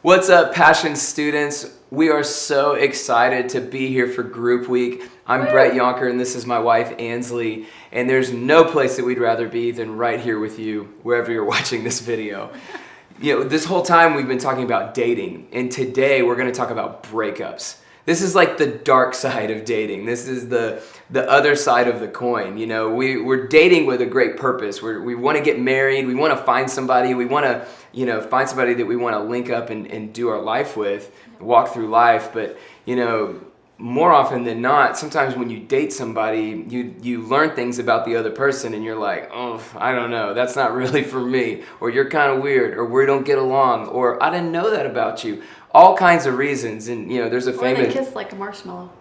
What's up, Passion students? We are so excited to be here for Group Week. I'm Brett Younker, and this is my wife, Aynsley. And there's no place that we'd rather be than right here with you, wherever you're watching this video. This whole time we've been talking about dating, and today we're going to talk about breakups. This is like the dark side of dating. This is the other side of the coin. We're dating with a great purpose. We want to get married. We want to find somebody. We want to, find somebody that we want to link up and do our life with, walk through life. But, more often than not, sometimes when you date somebody, you learn things about the other person and you're like, oh, I don't know, that's not really for me. Or you're kind of weird, or we don't get along, or I didn't know that about you. All kinds of reasons, and there's a famous... Or they kiss like a marshmallow.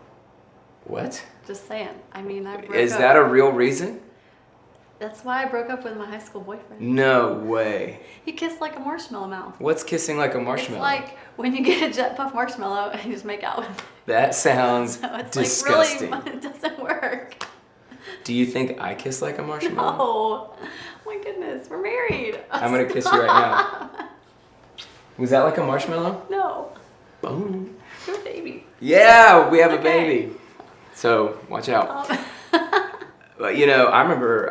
What? Just saying. I broke up. Is that a real reason? That's why I broke up with my high school boyfriend. No way. He kissed like a marshmallow mouth. What's kissing like a marshmallow? It's like when you get a jet puff marshmallow and you just make out with it. That sounds disgusting. Like, really, it doesn't work. Do you think I kiss like a marshmallow? No. Oh my goodness, we're married. I'm going to kiss you right now. Was that like a marshmallow? No. Boom. You're a baby. Yeah, we have a baby. So, watch out. But, I remember,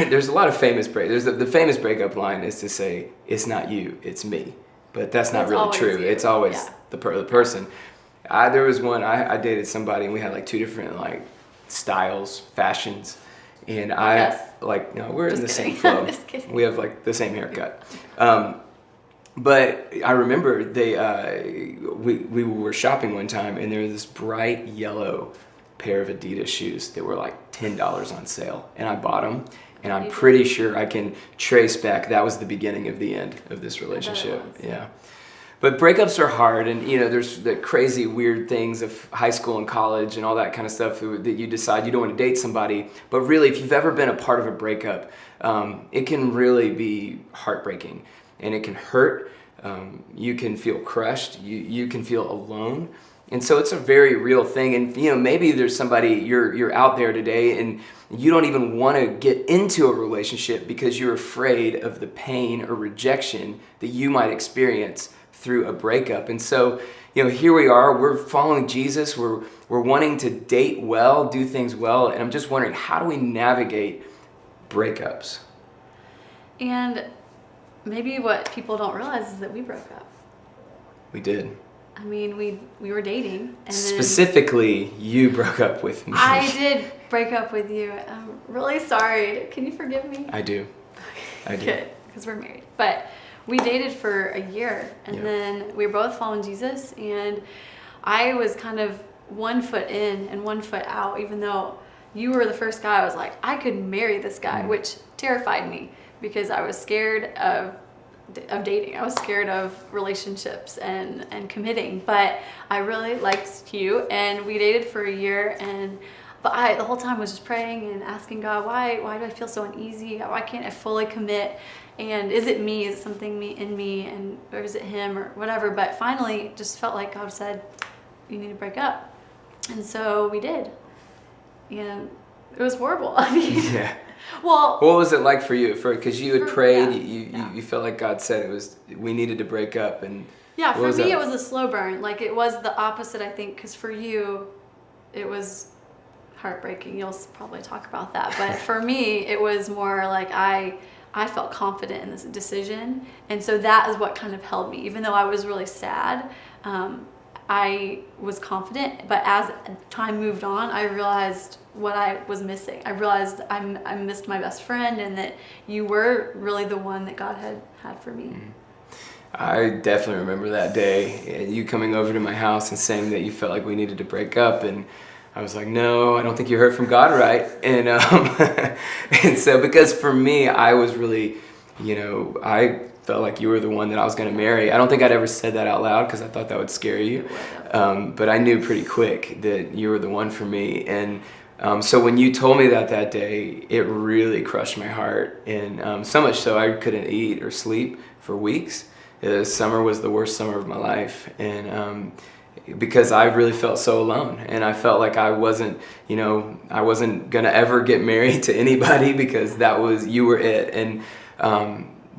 there's a lot of famous breakups. The famous breakup line is to say, it's not you, it's me. But that's not really true. You. It's always the person. There was one, I dated somebody and we had like two different like styles, fashions. And we're in the same flow. We have like the same haircut. But I remember we were shopping one time and there was this bright yellow pair of Adidas shoes that were like $10 on sale, and I bought them, and I'm pretty sure I can trace back that was the beginning of the end of this relationship. Yeah. But breakups are hard, and there's the crazy weird things of high school and college and all that kind of stuff that you decide you don't want to date somebody. But really, if you've ever been a part of a breakup, it can really be heartbreaking, and it can hurt. You can feel crushed. You can feel alone. And so it's a very real thing. And maybe there's somebody you're out there today and you don't even want to get into a relationship because you're afraid of the pain or rejection that you might experience through a breakup. And so, here we are, we're following Jesus, we're wanting to date well, do things well, and I'm just wondering, how do we navigate breakups? And maybe what people don't realize is that we broke up. We did. I mean, we were dating. And specifically, you broke up with me. I did break up with you. I'm really sorry. Can you forgive me? I do. Good, because we're married. But we dated for a year, and then we were both following Jesus, and I was kind of 1 foot in and 1 foot out, even though you were the first guy. I was like, I could marry this guy, which terrified me because I was scared of dating. I was scared of relationships and committing, but I really liked you, and we dated for a year, but I the whole time was just praying and asking God, why do I feel so uneasy? Why can't I fully commit? And is it me? Is it something in me, or is it him, or whatever? But finally, just felt like God said, you need to break up, and so we did, and it was horrible. I mean, yeah. Well, what was it like for you? Because you had prayed, you felt like God said we needed to break up, and for me it was a slow burn. Like it was the opposite, I think, because for you, it was heartbreaking. You'll probably talk about that, but for me, it was more like I felt confident in this decision, and so that is what kind of held me. Even though I was really sad, I was confident, but as time moved on, I realized what I was missing. I realized I missed my best friend, and that you were really the one that God had for me. I definitely remember that day, you coming over to my house and saying that you felt like we needed to break up, and I was like, no, I don't think you heard from God right. And and so because for me, I was really, I felt like you were the one that I was going to marry. I don't think I'd ever said that out loud because I thought that would scare you. But I knew pretty quick that you were the one for me. And so when you told me that day, it really crushed my heart. And so much so I couldn't eat or sleep for weeks. The summer was the worst summer of my life. And because I really felt so alone, and I felt like I wasn't gonna ever get married to anybody because you were it. And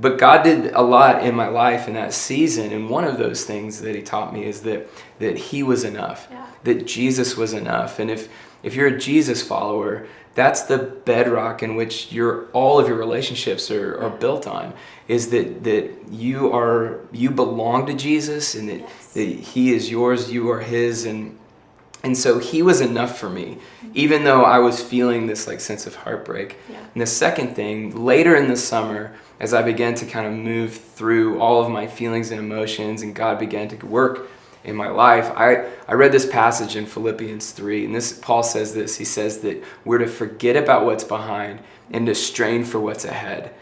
But God did a lot in my life in that season, and one of those things that he taught me is that he was enough, that Jesus was enough. And if you're a Jesus follower, that's the bedrock in which all of your relationships are built on, is that you belong to Jesus, and that he is yours, you are his, and so he was enough for me, even though I was feeling this like sense of heartbreak. And the second thing, later in the summer, as I began to kind of move through all of my feelings and emotions, and God began to work in my life, I read this passage in Philippians 3, and Paul says this. He says that we're to forget about what's behind and to strain for what's ahead.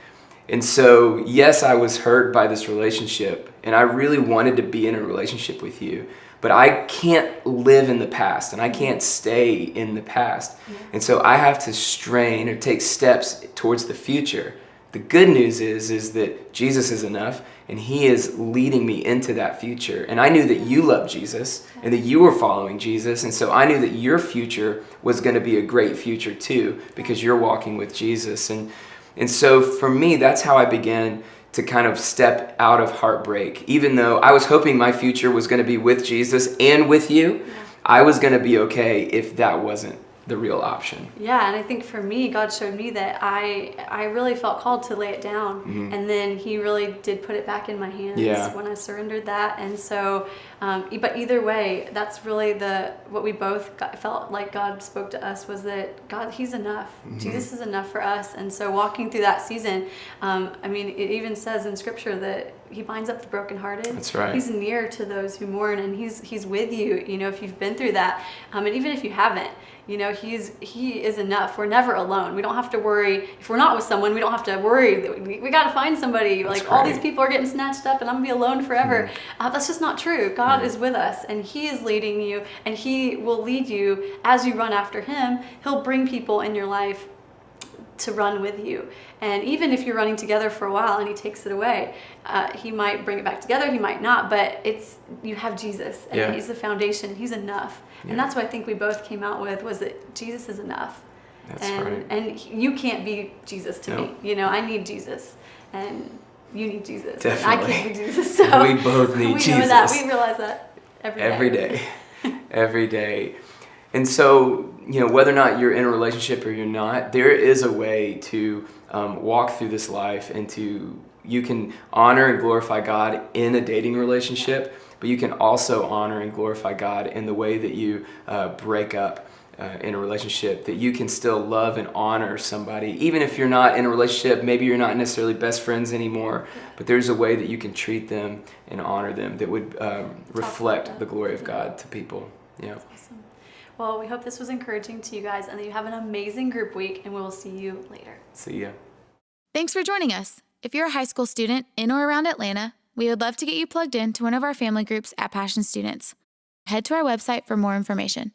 And so, yes, I was hurt by this relationship, and I really wanted to be in a relationship with you, but I can't live in the past, and I can't stay in the past. And so I have to strain or take steps towards the future. The good news is that Jesus is enough, and he is leading me into that future. And I knew that you loved Jesus and that you were following Jesus. And so I knew that your future was going to be a great future too, because you're walking with Jesus. And so for me, that's how I began to kind of step out of heartbreak. Even though I was hoping my future was going to be with Jesus and with you, I was going to be okay if that wasn't the real option. Yeah, and I think for me, God showed me that I really felt called to lay it down, and then he really did put it back in my hands when I surrendered that. And so, but either way, that's really what we both felt like God spoke to us, was that God, he's enough. Jesus is enough for us. And so walking through that season, I mean, it even says in scripture that he binds up the brokenhearted. That's right. He's near to those who mourn, and he's with you, if you've been through that. And even if you haven't, he is enough. We're never alone. We don't have to worry. If we're not with someone, we don't have to worry that we got to find somebody. That's like right. All these people are getting snatched up and I'm going to be alone forever. That's just not true. God is with us, and he is leading you, and he will lead you as you run after him. He'll bring people in your life to run with you. And even if you're running together for a while and he takes it away, he might bring it back together, he might not, but you have Jesus, and he's the foundation, he's enough. And that's what I think we both came out with, was that Jesus is enough. That's right. And you can't be Jesus to me. I need Jesus, and you need Jesus. Definitely. And I can't be Jesus, so we both need we Jesus. know that. We realize that every day. Every day. And so, whether or not you're in a relationship or you're not, there is a way to walk through this life, and you can honor and glorify God in a dating relationship, but you can also honor and glorify God in the way that you break up in a relationship, that you can still love and honor somebody. Even if you're not in a relationship, maybe you're not necessarily best friends anymore, but there's a way that you can treat them and honor them that would reflect the glory of God to people. Yeah. That's awesome. Well, we hope this was encouraging to you guys, and that you have an amazing group week, and we will see you later. See ya. Thanks for joining us. If you're a high school student in or around Atlanta, we would love to get you plugged in to one of our family groups at Passion Students. Head to our website for more information.